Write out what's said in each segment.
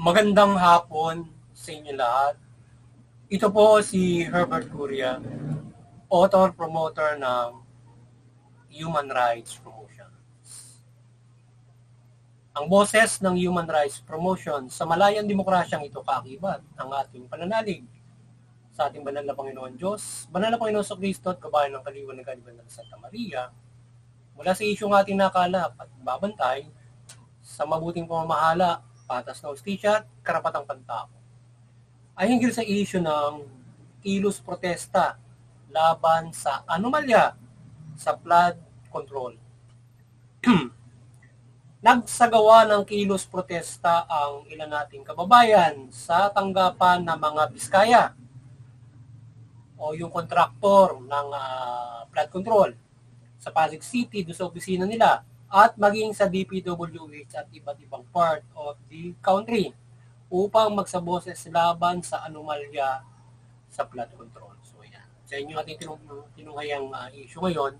Magandang hapon sa inyo lahat. Ito po si Herbert Curia, author, promoter ng Human Rights Promotion. Ang boses ng Human Rights Promotion sa malayang demokrasyang ito kaakibat ang ating pananalig sa ating banal na Panginoon Diyos, banal na Panginoon sa Kristo at kabayan ng kaliwan ng kaliwan ng Santa Maria, mula sa isyong ating nakalap at babantay sa mabuting pamamahala, patas na hustisya at karapatang pantao, ay hinggil sa isyu ng kilos protesta laban sa anomalya sa flood control. Nagsagawa ng kilos protesta ang ilan nating kababayan sa tanggapan ng mga Biskaya o yung kontraktor ng flood control sa Pasig City, doon sa opisina nila, at maging sa DPWH at iba't ibang part of the country upang magsaboses laban sa anomalya sa flood control. So yan. Sa inyo ating tinunghayang issue ngayon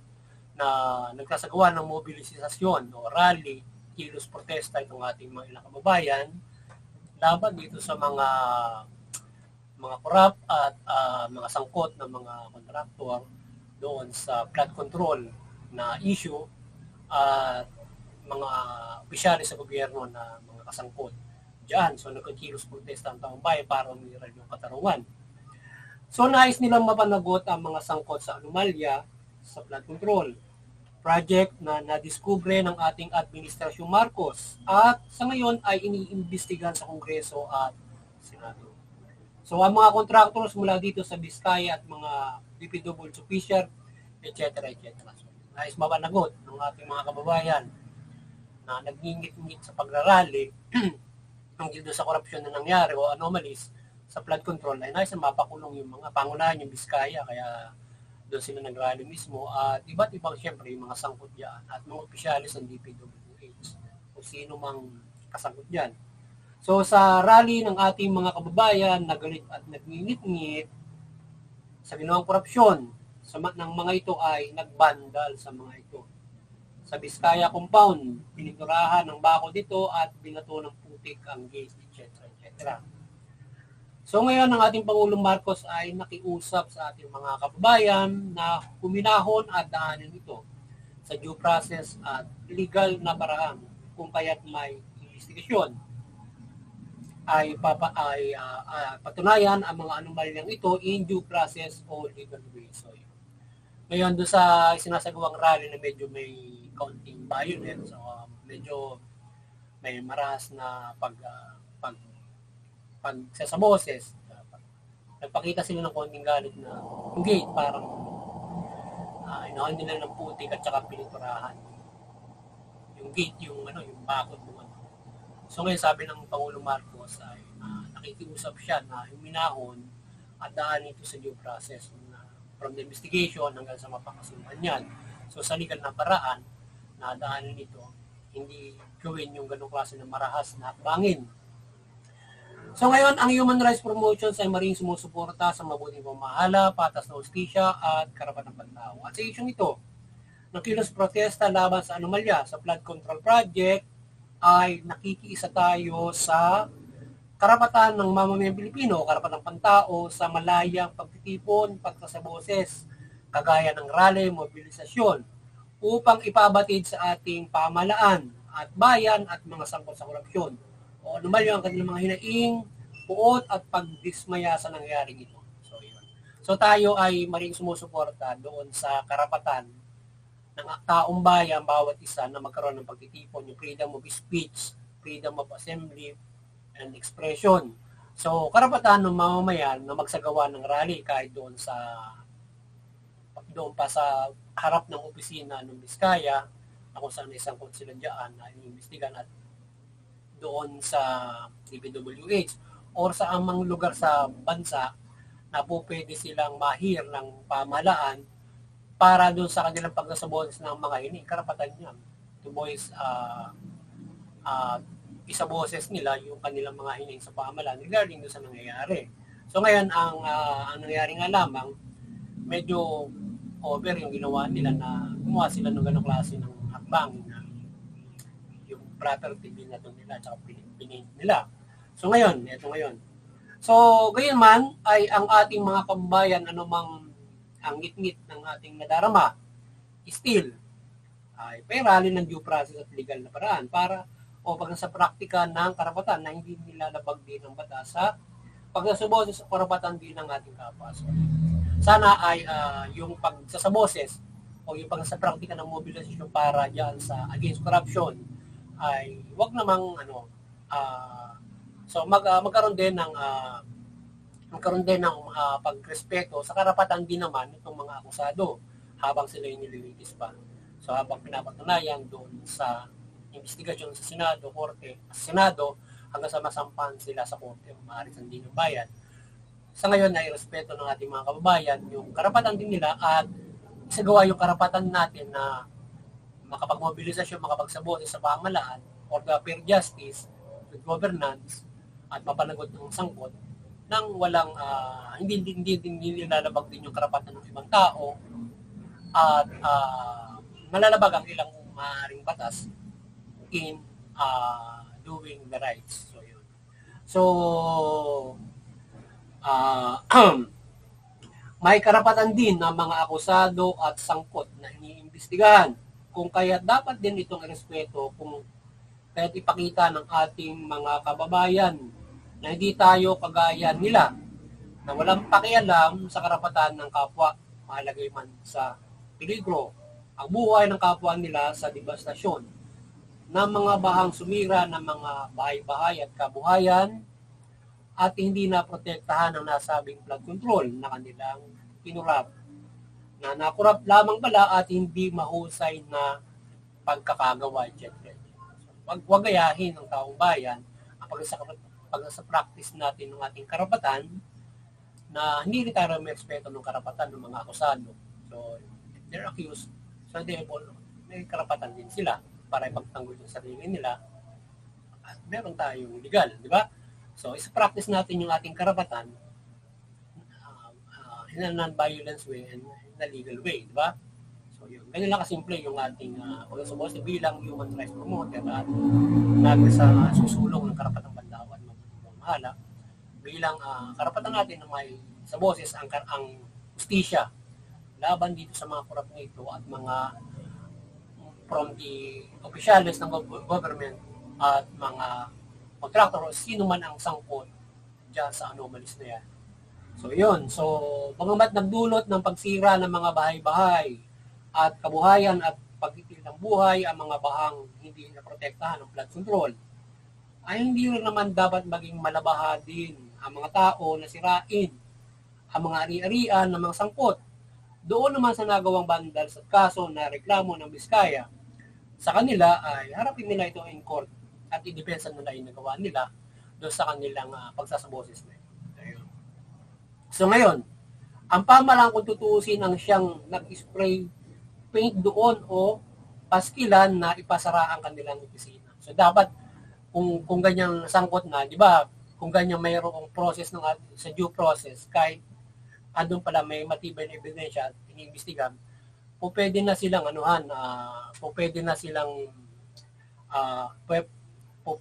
na nagsasagawa ng mobilisasyon o rally, kilos protesta itong ating mga ilang kababayan laban dito sa mga corrupt at mga sangkot ng mga kontraktor doon sa flood control na issue at mga opisyalis sa gobyerno na mga kasangkot diyan. So nagkikilos protesta ang taong bayan para umiral yung katarungan. So nais nilang mapanagot ang mga sangkot sa anomalya sa flood control project na nadiskubre ng ating Administrasyong Marcos at sa ngayon ay iniimbestigahan sa Kongreso at Senado. So ang mga contractors mula dito sa Biskaya at mga DPWH official, etc. So, nais mapanagot ng ating mga kababayan na nagngingit-ngit sa pagrarally tungkol sa korupsyon na nangyari o anomalies sa flood control ay nais na mapakulong yung mga pangunahan yung Biskaya, kaya doon sila nagrally mismo at iba't ibang siyempre yung mga sangkot diyan at mga opisyalis ng DPWH o sino mang kasangkot diyan. So sa rally ng ating mga kababayan nagalit at nagngingit-ngit sa ginawang korupsyon ng mga ito ay nagbandal sa mga ito. Sa Biskaya compound, piniturahan ng bako dito at binato ng putik ang gate, etc. So ngayon ang ating Pangulong Marcos ay nakiusap sa ating mga kababayan na huminahon at daanin ito sa due process at legal na paraan kung kaya't may investigasyon ay patunayan ang mga anomalyang ito in due process o legal way. So ngayon doon sa sinasagawang rally na medyo may counting violence, so medyo may marahas na sa boses, nagpakita sila ng konting galit na yung gate parang inahan nila ng putik at saka piniturahan yung gate, yung bakod mo. So ngayon sabi ng Pangulong Marcos ay nakikiusap siya na huminahon at daan ito sa due process na from the investigation hanggang sa mapakasuhan yan. So sa legal na paraan na daanin ito, hindi gawin yung ganong klase ng marahas na hakbangin. So ngayon, ang Human Rights Promotion ay maring sumusuporta sa mabuting pamamahala, patas na hustisya at karapatang pantao. At sa isyong ito, ng kilos protesta laban sa anomalya sa flood control project ay nakikiisa tayo sa karapatan ng mamamayang Pilipino, karapatang pantao sa malayang pagtitipon, pagkasaboses, kagaya ng rally, mobilisasyon, upang ipabatid sa ating pamahalaan at bayan at mga sangkot sa korupsyon o anomalya ang kanilang mga hinaing, puot at pagdismaya sa nangyaring ito. So, yun. So tayo ay maring sumusuporta doon sa karapatan ng taong bayan, bawat isa na magkaroon ng pagtitipon, yung freedom of speech, freedom of assembly, and expression. So karapatan ng mamamayan na magsagawa ng rally kahit doon pa sa harap ng opisina ng Biskaya, na kung saan isang sila dyan na iniimbestigan at doon sa DPWH or sa amang lugar sa bansa na po pwede silang mahir ng pamahalaan para doon sa kanilang pagkasaboses ng mga ini, karapatan niya to voice isaboses nila yung kanilang mga hining sa pamahalaan regarding doon sa nangyayari. So ngayon ang nangyayari nga lamang medyo over yung ginawa nila na gumawa sila ng ganong klase ng hakbang na property bin na doon nila at pinint nila. So ngayon, ito ngayon. So, gayon man ay ang ating mga kababayan, anumang ang ngit-ngit ng ating nadarama, still, ay pairali ng due process at legal na paraan para o pag sa praktika ng karapatan na hindi nilalabag din ng batas sa pagsasaboses sa karapatan din ng ating kapwa. So, sana ay yung pagsasaboses o yung pag sa praktika ng mobilisasyon para diyan sa against corruption ay wag namang magkaroon din ng pagrespeto sa karapatan din naman itong mga akusado habang sila yung nililitis pa. So habang pinapatunayan doon sa investigasyon sa Senado hanggang sa masampan sila sa korte o maaaring sandin ng bayan. Sa ngayon ay respeto ng ating mga kababayan yung karapatan din nila at isagawa yung karapatan natin na makapagmobilisasyon, makapagsaboses sa pamahalaan or the fair justice, good governance at mapanagot ng sangkot nang walang hindi nilalabag din yung karapatan ng ibang tao at malalabag ang ilang maaaring batas in doing the rights. So, yun. So, may karapatan din ng mga akusado at sangkot na iniimbestigahan. Kung kaya dapat din itong respeto kung kaya't ipakita ng ating mga kababayan na hindi tayo kagaya nila na walang pakialam sa karapatan ng kapwa, malagay man sa peligro ang buhay ng kapwa nila sa devastasyon ng mga bahang sumira ng mga bahay-bahay at kabuhayan at hindi na protektahan ang nasabing flood control na kanilang pinurap. Na nakurap lamang pala at hindi mahusay na pagkakagawa, etc. Wag gayahin ng taong bayan ang pag sa practice natin ng ating karapatan na hindi rin tayo may respeto ng karapatan ng mga akusado. So, if they're accused, so may karapatan din sila para ipagtanggol yung sarili nila at meron tayong legal, di ba? So, isa-practice natin yung ating karapatan in a non-violence way and in a legal way, di ba? So, yun. Ganyan lang kasimple yung ating pag-asubos bilang human rights promoter at sa susulong ng karapatang bandawan ng mahala bilang karapatan natin na may sa boses ang justisya laban dito sa mga korap na ito at mga from the opisyalis ng government at mga contractor o sino man ang sangkot dyan sa anomalies na yan. So yun, so bagamat nagdulot ng pagsira ng mga bahay-bahay at kabuhayan at pagtitil ng buhay ang mga bahang hindi naprotektahan ng flood control, ay hindi rin naman dapat maging malabaha din ang mga tao na sirain ang mga ari-arian ng mga sangkot. Doon naman sa nagawang bandals at kaso na reklamo ng Biskaya, sa kanila ay harapin nila ito in court at idepensa nila yung nagawa nila doon sa kanilang pagsasaboses na ito. So ngayon, ang pamahalaan kung tutuusin ang siyang nag-spray paint doon o paskilan na ipasara ang kanilang opisina. So dapat kung ganyang sangkot na, di ba, kung ganyang mayroong process ng sa due process, kahit andun pala may matibay na ebidensya at iniimbestigan, pwede na silang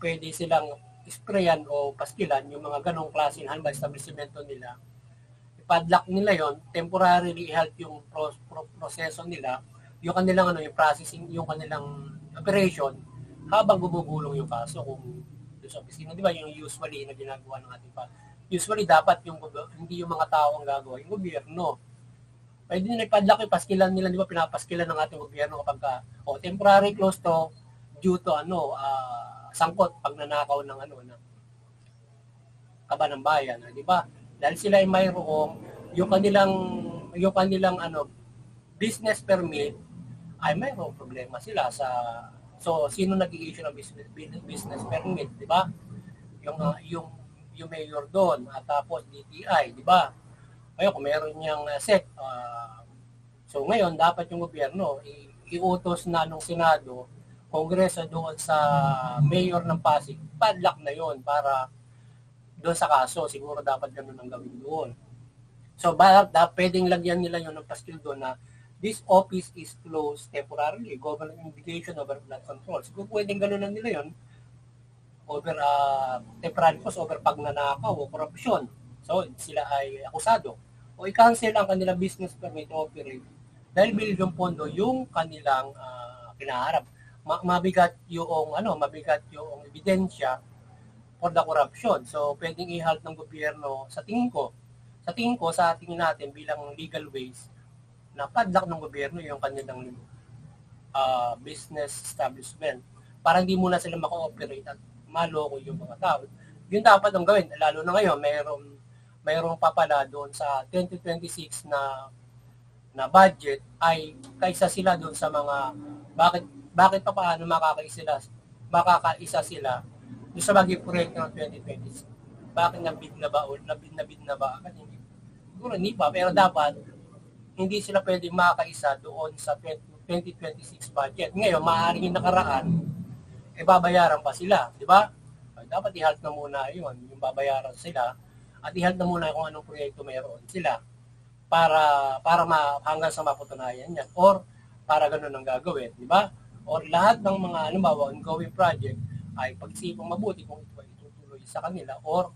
pwede silang sprayan o paskilan yung mga ganong klaseng halimbawa establishmento nila. Ipadlock nila yon, temporarily i-halt yung proseso nila, yung kanilang yung processing, yung kanilang operation habang gumugulong yung kaso kung doon sa opisina, di ba, yung usually na ginagawa ng ating usually dapat hindi yung mga tao ang gagawa, yung gobyerno. Pwede nila ipadlock yung paskilan nila, di ba, pinapaskilan ng ating gobyerno kapag temporary close to due to sangkot pag nanakaw ng ng kaban ng bayan, di ba? Dahil sila ay mayroong yung kanilang business permit ay mayroong problema sila so sino nag-i-issue ng business permit, di ba? Yung mayor doon at tapos DTI, di ba? Ayun, kung meron niyang set. So ngayon, dapat yung gobyerno iutos na ng Senado, Kongreso doon sa mayor ng Pasig, padlock na yon para doon sa kaso. Siguro dapat ganun ang gawin doon. So pwedeng lagyan nila yon ng paskil doon na this office is closed temporarily, government investigation over flood control. Siguro pwedeng ganun nila yon. over temporary cost, over pagnanakaw o korupsyon. So, sila ay akusado. O i-cancel ang kanilang business permit to operate dahil bilyong pondo yung kanilang kinaharap. Mabigat yung ebidensya for the corruption. So, pwedeng i-halt ng gobyerno sa tingin ko, sa tingin natin bilang legal ways na padlock ng gobyerno yung kanilang business establishment para hindi muna sila maka-operate at maloko yung mga tao. Yun dapat ang gawin. Lalo na ngayon, mayroong papala doon sa 2026 na budget ay kaisa sila doon sa mga bakit pa paano makakaisa sila doon sa maging proyekto ng 2026. Bakit nabid na ba? Siguro hindi pa, pero dapat hindi sila pwedeng makakaisa doon sa 2026 budget. Ngayon, maaaring yung nakaraan, babayaran pa sila, di ba? Dapat i-halt na muna yun, yung babayaran sila, at i-halt na muna kung anong proyekto mayroon sila para hanggang sa mapatunayan yan, or para ganun ang gagawin, di ba? Or lahat ng mga ongoing project ay pag-isipang mabuti kung ito ay itutuloy sa kanila, or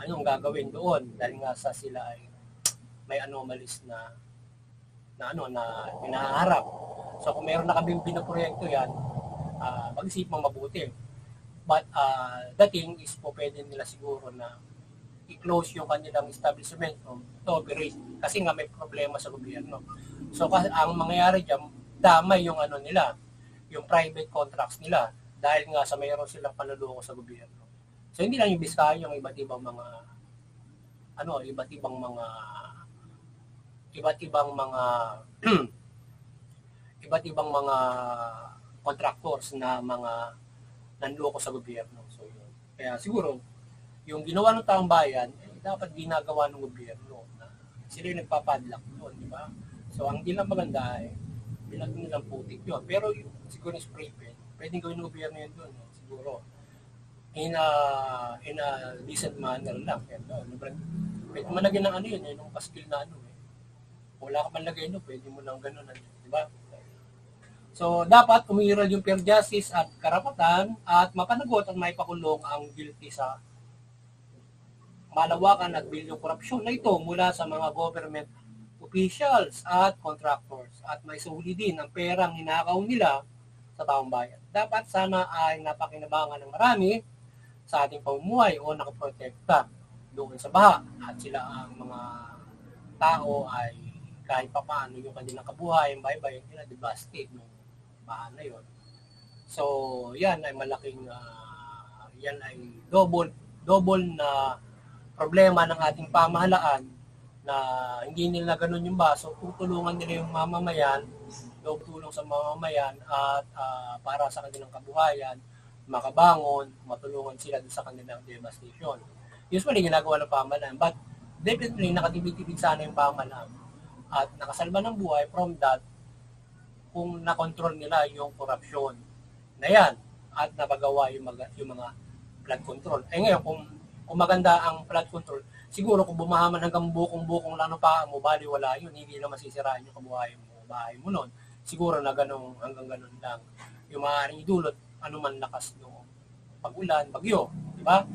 anong gagawin doon dahil nga sa sila ay may anomalies na hinaharap. So kung meron na kaming pinaproyekto yan, mag-isipang mabuti. But the thing is po, pwede nila siguro na i-close yung kanilang establishment to operate kasi nga may problema sa gobyerno. So ang mangyayari dyan, damay yung yung private contracts nila dahil nga sa mayroon silang panluloko sa gobyerno. So hindi lang yung Biskaya, yung iba't ibang mga contractors na mga nanloko sa gobyerno. So yun. Kaya siguro yung ginawa ng taong bayan dapat ginagawa ng gobyerno na sila yung nagpapadlock doon, di ba? So ang di lang maganda ay bilang nilang putik yun. Pero siguro yung spray paint, pwedeng gawin ng gobyerno yun doon. Siguro in a decent manner lang. Pwede mo lagyan ng yun, yung paskil na wala ka man lagay pwede mo lang ganun, di ba? So, dapat umiiral yung fair justice at karapatan at mapanagot at maipakulong ang guilty sa malawakan at bilyong korupsyon na ito mula sa mga government officials at contractors at may suhuli din ang perang ninakaw nila sa taong bayan. Dapat sana ay napakinabangan ng marami sa ating pamumuhay o nakaprotekta doon sa baha at sila ang mga tao ay kahit pa paano yung kanilang kabuhay, bye-bye, hindi na devastate ng baha na yun. So, yan ay malaking, yan ay double na problema ng ating pamahalaan na hindi nila ganun yung baso, tutulungan nila yung mamamayan, tulong sa mamamayan at para sa kanilang kabuhayan, makabangon, matulungan sila sa kanilang devastation. Usually, ginagawa ng pamahalaan, but definitely nakatibig-tibig sana yung pamahalaan at nakasalba ng buhay from that kung nakontrol nila yung korupsyon na yan at napagawa yung mga flood control. Ngayon, kung maganda ang flood control, siguro kung bumahaman hanggang bukong-bukong lang ng paa mo, bali wala yun, hindi na masisiraan yung kabuhayan mo, bahay mo nun. Siguro na hanggang ganun lang. Yung maaaring idulot, anuman lakas ng pag-ulan, bagyo, di ba?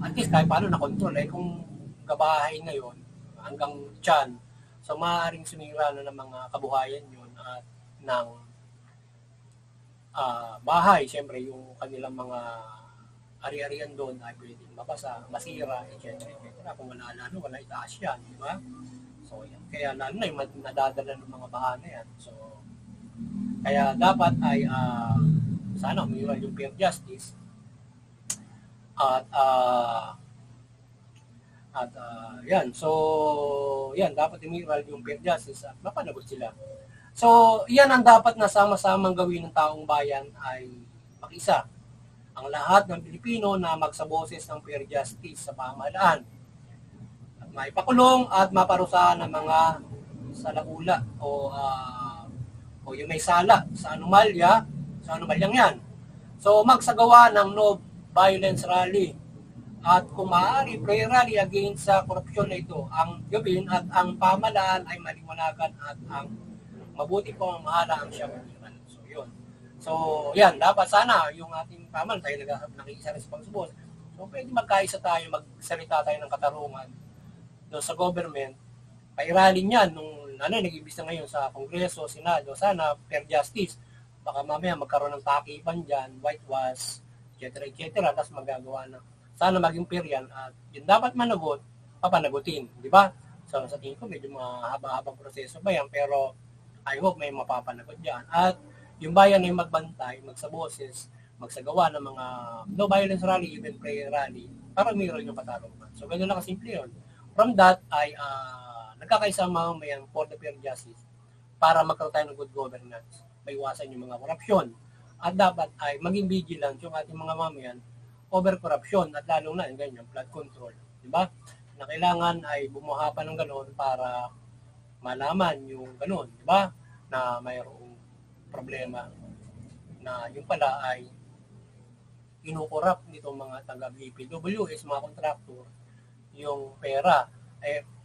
At least kahit paano nakontrol, kung gabahay ngayon, hanggang tiyan, so maaaring sumira na ng mga kabuhayan yun at ng bahay, siyempre yung kanilang mga ari-arian doon ay pwedeng mabasa, masira, etc. Kung wala itaas yan, di ba? So yan. Kaya lalo na yung nadadala ng mga baha na yan. So, kaya dapat ay sana umiral yung fair justice at yan. So, yan, dapat umiral yung fair justice at mapanagot sila. So, yan ang dapat na sama-samang gawin ng taong bayan ay makisa. Ang lahat ng Pilipino na magsaboses ng fair justice sa pamahalaan. At maipakulong at maparusahan ng mga salaula o yung may sala sa anomalyang yan. So, magsagawa ng no violence rally at kung maaari, prayer rally against sa korupsyon na ito ang gawin at ang pamahalaan ay maliwanagan at ang mabuti po ang mahala ang siya maniman. So, yun. So, yan, dapat sana yung ating paman tayo nakikisa responsible. So, pwede magkaisa tayo, magsalita tayo ng katarungan doon sa government. Pairalin yan nung nag-ibis na ngayon sa Kongreso, Senado, sana fair justice. Baka mamaya magkaroon ng takipan dyan, whitewash, etc. Tapos magagawa na. Sana maging fair yan at yun dapat managot, papanagutin, di ba? So, sa tingin ko, medyo mahaba-habang proseso ba yan, pero I hope may mapapanagot dyan. At yung bayan ay magbantay, magsaboses, magsagawa ng mga no violence rally, even prayer rally, para mayroon yung katarungan. So, gano'n lang kasimple yun. From that ay nagkakaisama mayan for the fair justice para magkaroon tayo ng good governance, maiwasan yung mga korupsyon. At dapat ay maging vigilant yung ating mga mamayan over corruption at lalong na yung ganyan, flood control. Diba? Na kailangan ay bumuha pa ng gano'n para malaman yung gano'n. Diba? Na mayroong problema na yung pala ay kinukurap nitong mga taga-BPWS, mga kontraktor, yung pera.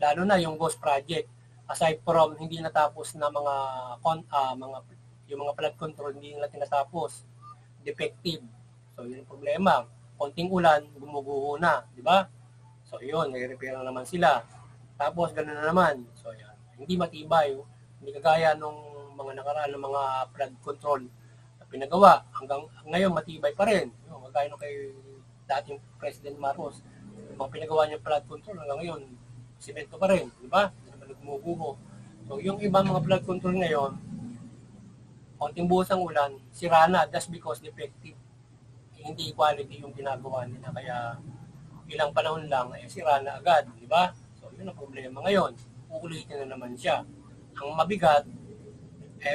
Lalo na yung ghost project. Aside from hindi natapos na yung mga flood control, hindi nila tinatapos. Defective. So, yun yung problema. Konting ulan, gumuguho na. Di ba? So, yun, nag-repair na naman sila. Tapos, gano'n na naman. So, yan. Hindi matibay. Hindi kagaya nung mga nakaraan ng mga flood control na pinagawa. Hanggang ngayon, matibay pa rin. Yung, kagaya nung kay dating President Marcos. Mga pinagawa niya flood control hanggang ngayon, simento pa rin, di ba? Gumuguho. So, yung ibang mga flood control ngayon, konting buhos ang ulan, sira na, that's because defective. Hindi quality yung ginagawa nila. Kaya, ilang panahon lang, sira na agad, di ba? So, yun ang problema ngayon. Uulitin na naman siya. Ang mabigat,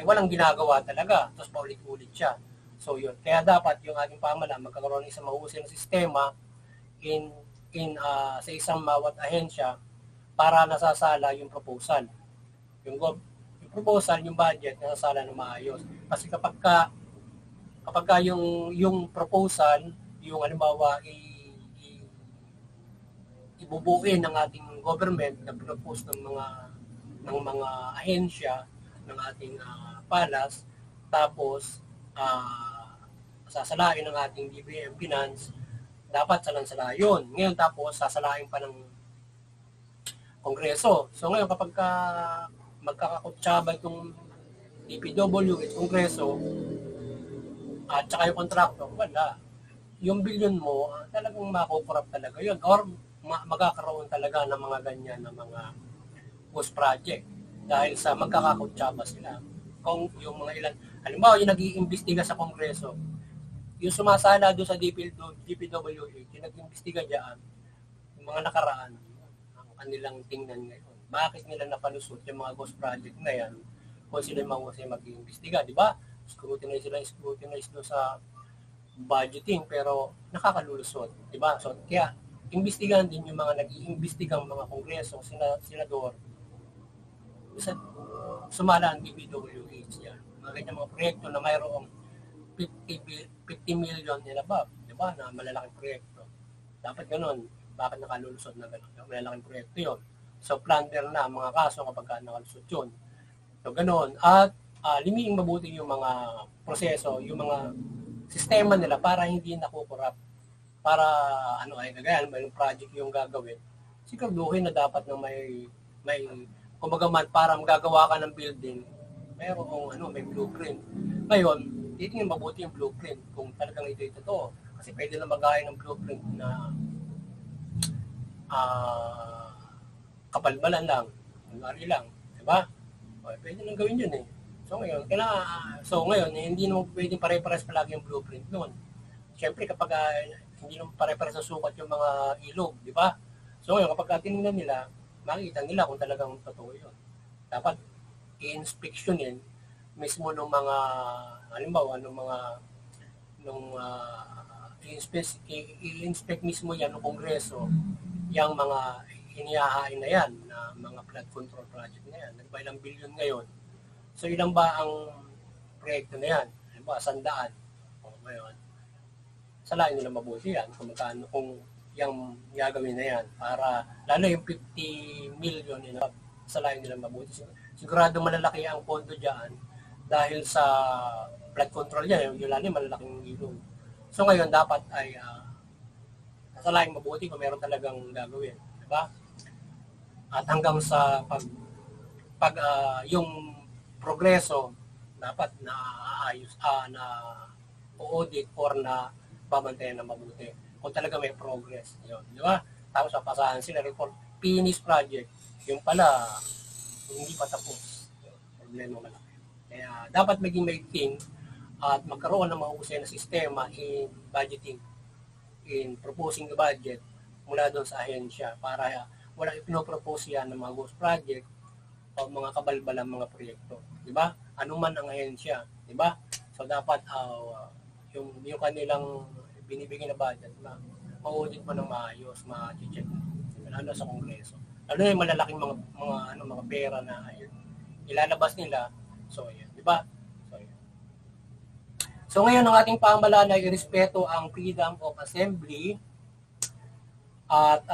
walang ginagawa talaga. Tapos paulit-ulit siya. So, yun. Kaya dapat yung ating pamahalaan magkakaroon ng isang mahusay na sistema sa isang bawat ahensya para nasasala yung proposal. Yung proposal, yung budget, nasasala na maayos. Kasi kapag yung proposal, yung halimbawa, ibubuin ng ating government na propose ng mga ahensya ng ating palas, tapos sasalain ng ating DBM Finance, dapat salang-sala yun. Ngayon tapos sasalain pa ng Kongreso. So ngayon kapag magkakakutsaba itong DPW at Kongreso at saka yung kontraktor, wala. Yung bilyon mo, talagang makukurap talaga yun. Or magkakaroon talaga ng mga ganyan na mga ghost project dahil sa magkakakutsaba sila. Kung yung mga ilan, halimbawa yung nag-iimbestiga sa Kongreso, yung sumasala doon sa DPWH, yung nag-iimbestiga dyan, yung mga nakaraan, kanilang tingnan ngayon. Bakit nila napalusot yung mga ghost project na yan kung sila mahusay mag-iimbestiga, di ba? Scrutinize doon sa budgeting pero nakakalulusot, di ba? So, kaya imbestigahan din yung mga nag-iimbestigang mga kongreso, senador, sumala ang DPWH yan. Mga ganyan mga proyekto na mayroong 50 million and above, di ba? Na malalaking proyekto. Dapat ganun. Bakit nakalulusot na gano'n? Malalaking proyekto yun. So, plunder na ang mga kaso kapag nakalusot yun. So, gano'n. At limiting mabuti yung mga proseso, yung mga sistema nila para hindi nakukurap. Para, kagaya, may project yung gagawin. Siguraduhin na dapat na may kumbaga man, para magagawa ka ng building, may blueprint. Ngayon, titingin mabuti yung blueprint kung talagang ito totoo. Kasi pwede na mag-gaya ng blueprint na kapalbalan lang, kunwari lang, di ba? Pwede nang gawin yun eh. So ngayon, hindi naman pwedeng pare-pares palagi yung blueprint noon. Siyempre kapag hindi naman pare-pares na sukat yung mga ilog, di ba? So ngayon, kapag tinignan nila, makikita nila kung talagang totoo yun. Dapat i-inspectionin mismo ng mga, halimbawa, i-inspect mismo yan ng Kongreso yung mga inihahain na yan, na mga flood control project na yan. Nagba ilang bilyon ngayon. So, ilan ba ang proyekto na yan? Halimbawa, 100. O, ngayon, salain nila mabuti yan kung yung gagawin na yan. Para, lalo yung 50 million, salain nila mabuti. Sigurado malalaki ang pondo dyan dahil sa flood control yan, yung lalim malalaking ilog. So ngayon dapat ay nasa laing mabuti kung meron talagang gagawin, di ba? At hanggang sa yung progreso dapat na aayos na audit or na babantayan na mabuti. Kung talaga may progress, yun, di ba? Tapos papasahan sila report, finished project, yung pala hindi pa tapos. Problema malaki. Kaya dapat maging maigting at magkaroon ng mahusay na sistema in budgeting, in proposing the budget mula doon sa ahensya para walang ipinopropose yan ng mga ghost project o mga kabalbalang mga proyekto. Di ba? Ano man ang ahensya. Di ba? So dapat yung kanilang binibigay na budget na ma-audit mo ng maayos, ma-check lalo sa Kongreso. Lalo yung malalaking mga pera na ilalabas nila. So, yun. Di ba? So, ngayon, ang ating pamahalaan ay irespeto ang freedom of assembly at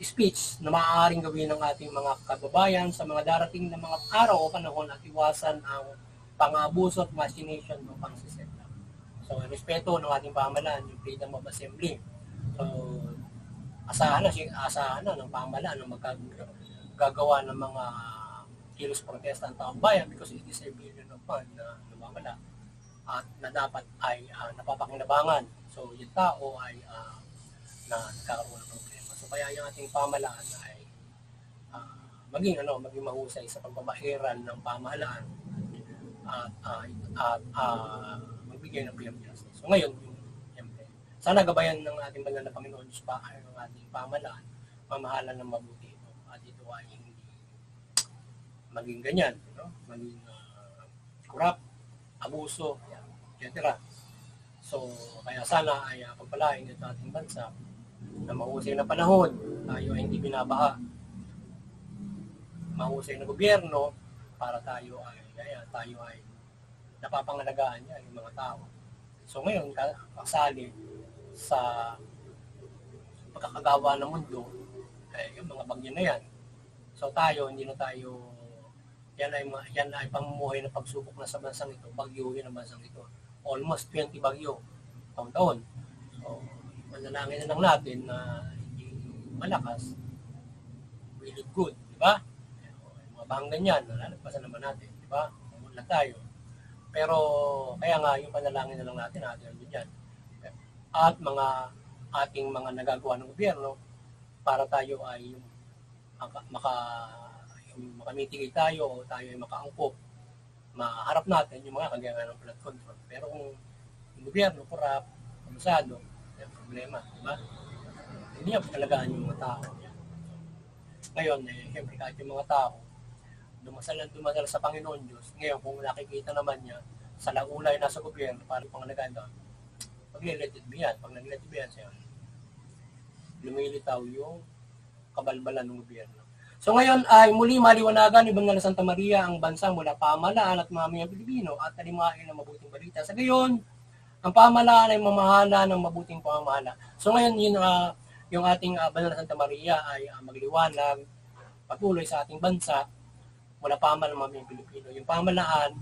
speech na maaaring gawin ng ating mga kababayan sa mga darating na mga araw o panahon at iwasan ang pang-abuso at machination o pang-siseta. So, respeto ng ating pamahalaan, yung freedom of assembly. So, asahan na ng pamahalaan na magagawa ng mga kilos protesta ng taong bayan because it is a billion of fund na namamala at na dapat ay napapakinabangan. So, yung tao ay na nagkakaroon ng problema. So, kaya yung ating pamahalaan ay maging mahusay sa pagbabahiran ng pamahalaan at magbigay ng freedom justice. So, ngayon, sana gabayan ng ating banal na Panginoon Diyos pa ay ng ating pamahalaan, mamahalan ng mabuti ito. At ito ay hindi maging ganyan, maging corrupt, abuso, etc. So, kaya sana ay pagpalain ito ating bansa na mahusay na panahon, tayo ay hindi binabaha. Mahusay na gobyerno para tayo ay napapangalagaan niya yung mga tao. So ngayon, kasali sa pagkakagawa ng mundo, yung mga bagyo na yan. So tayo, hindi na tayo, yan ay pamumuhay na pagsubok na sa bansang ito, bagyo yun ang bansang ito. Almost 20 bagyo, taon-taon. So, manalangin na lang natin na hindi malakas, really good, di ba? Yung mga bahanggan yan, nalalagpasan naman natin, di ba? Mula tayo. Pero, kaya nga, yung panalangin na lang natin yan. At ating mga nagagawa ng gobyerno para tayo ay makamitigay tayo o tayo ay makaangkop, maharap natin yung mga kagaya ng flood control. Pero kung yung gobyerno, corrupt, komisado, may problema, di ba? Hindi niya talagaan yung mga tao. Ngayon, siyempre kahit yung mga tao, dumasal sa Panginoon Diyos. Ngayon, kung nakikita naman niya sa laulay nasa gobyerno, paano pang naganda, pag-let it be yan. Pag nag-let it be yan, siya, lumilitaw yung kabalbalan ng gobyerno. So ngayon ay muli maliwanagan ni Banal na Santa Maria ang bansa mula pamahalaan at mamayang Pilipino at talimain ng mabuting balita. Sa gayon, ang pamahalaan ay mamahala ng mabuting pamamahala. So ngayon yung ating Banal na Santa Maria ay magliwanag patuloy sa ating bansa mula pamahalaan ng mamayang Pilipino. Yung pamahalaan,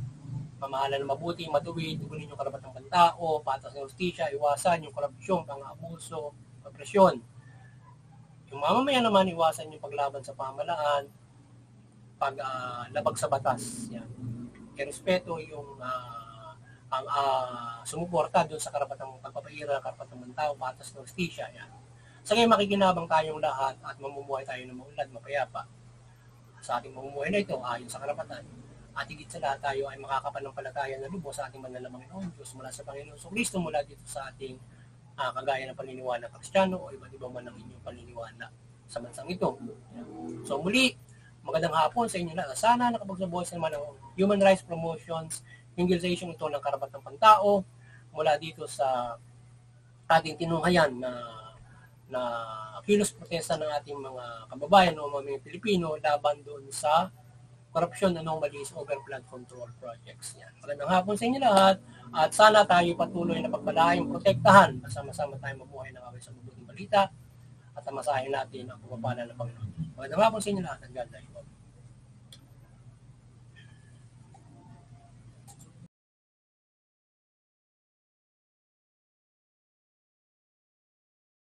mamahala ng mabuti, matuwid, tugunin yung karapatang pantao, patas ng justisya, iwasan yung korupsyon, pang-abuso, opresyon. Yung mamamayan naman, iwasan yung paglaban sa pamahalaan, paglabag sa batas. Yan. Irespeto yung sumuporta doon sa karapatang pagpapaira, karapatang pantao, patas ng justisya. Yan. Sa ngayon, makikinabang tayong lahat at mamumuhay tayo ng maunlad, mapayapa. Sa ating mamumuhay na ito, ayon sa karapatan. At higit sa lahat tayo ay makakapanampalataya na lubos sa ating banal na Panginoon Diyos mula sa Panginoon sa Kristo mula dito sa ating kagaya ng paniniwala ng Kristiyano o iba't iba man ang inyong paniniwala sa bansang ito. So muli, magandang hapon sa inyo lahat. Sana nakapagsabuhay sa naman ng human rights promotions, hinggil sa isyong ito ng karapatang pantao mula dito sa ating tinunghayan na kilos protesta ng ating mga kababayan o mga Pilipino laban doon sa corruption, anomalies, over flood control projects. Yan. Magandang hapon sa inyo lahat at sana tayo patuloy na pagpalayang protektahan sama-sama tayo mabuhay ng away sa mabuting balita at amasahin natin ang pagpapala ng Panginoon. Magandang hapon sa inyo lahat at God bless you.